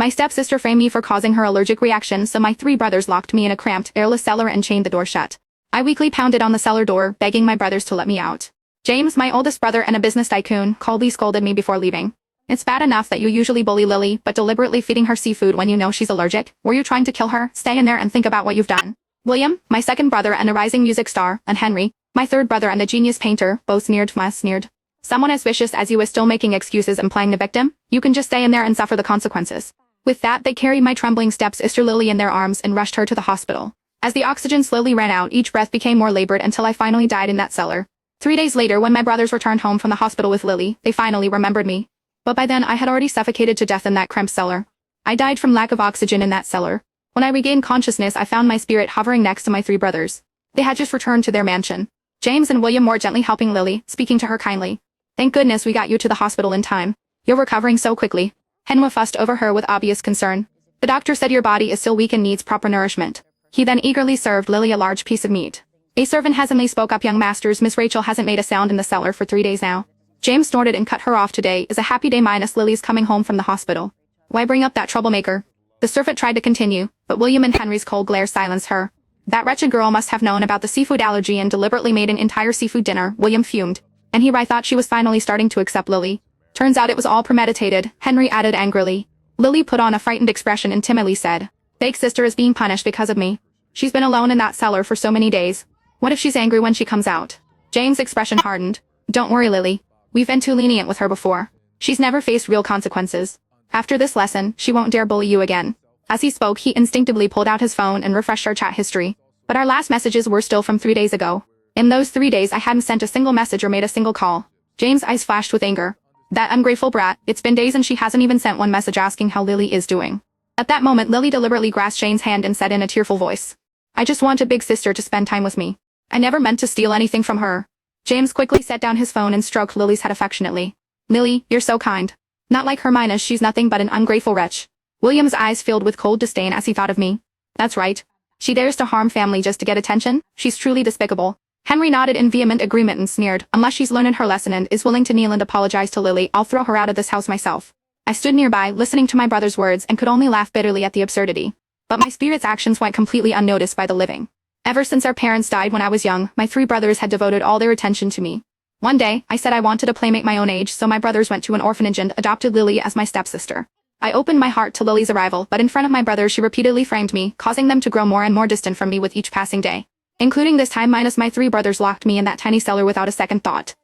My stepsister framed me for causing her allergic reaction, so my 3 brothers locked me in a cramped, airless cellar and chained the door shut. I weakly pounded on the cellar door, begging my brothers to let me out. James, my oldest brother and a business tycoon, coldly scolded me before leaving. It's bad enough that you usually bully Lily, but deliberately feeding her seafood when you know she's allergic? Were you trying to kill her? Stay in there and think about what you've done. William, my second brother and a rising music star, and Henry, my third brother and a genius painter, both sneered. Someone as vicious as you is still making excuses and playing the victim? You can just stay in there and suffer the consequences. With that, they carried my trembling stepsister Lily in their arms and rushed her to the hospital. As the oxygen slowly ran out, each breath became more labored until I finally died in that cellar. 3 days later, when my brothers returned home from the hospital with Lily, they finally remembered me. But by then I had already suffocated to death in that cramped cellar. I died from lack of oxygen in that cellar. When I regained consciousness, I found my spirit hovering next to my 3 brothers. They had just returned to their mansion. James and William more gently helping Lily, speaking to her kindly. Thank goodness we got you to the hospital in time. You're recovering so quickly. Henry fussed over her with obvious concern. The doctor said your body is still weak and needs proper nourishment. He then eagerly served Lily a large piece of meat. A servant hesitantly spoke up, young masters, Miss Rachel hasn't made a sound in the cellar for 3 days now. James snorted and cut her off. Today is a happy day minus Lily's coming home from the hospital. Why bring up that troublemaker? The servant tried to continue, but William and Henry's cold glare silenced her. That wretched girl must have known about the seafood allergy and deliberately made an entire seafood dinner. William fumed. And I thought she was finally starting to accept Lily. Turns out it was all premeditated, Henry added angrily. Lily put on a frightened expression and timidly said, Fake sister is being punished because of me. She's been alone in that cellar for so many days. What if she's angry when she comes out? James' expression hardened. Don't worry, Lily. We've been too lenient with her before. She's never faced real consequences. After this lesson, she won't dare bully you again. As he spoke, he instinctively pulled out his phone and refreshed our chat history. But our last messages were still from 3 days ago. In those 3 days I hadn't sent a single message or made a single call. James' eyes flashed with anger. That ungrateful brat, it's been days and she hasn't even sent one message asking how Lily is doing. At that moment Lily deliberately grasped Jane's hand and said in a tearful voice, I just want a big sister to spend time with me. I never meant to steal anything from her. James quickly set down his phone and stroked Lily's head affectionately. Lily, you're so kind. Not like Hermione, she's nothing but an ungrateful wretch. William's eyes filled with cold disdain as he thought of me. That's right. She dares to harm family just to get attention? She's truly despicable. Henry nodded in vehement agreement and sneered, unless she's learned her lesson and is willing to kneel and apologize to Lily, I'll throw her out of this house myself. I stood nearby, listening to my brother's words and could only laugh bitterly at the absurdity. But my spirit's actions went completely unnoticed by the living. Ever since our parents died when I was young, my 3 brothers had devoted all their attention to me. One day, I said I wanted a playmate my own age, so my brothers went to an orphanage and adopted Lily as my stepsister. I opened my heart to Lily's arrival, but in front of my brothers she repeatedly framed me, causing them to grow more and more distant from me with each passing day. Including this time minus my 3 brothers locked me in that tiny cellar without a second thought.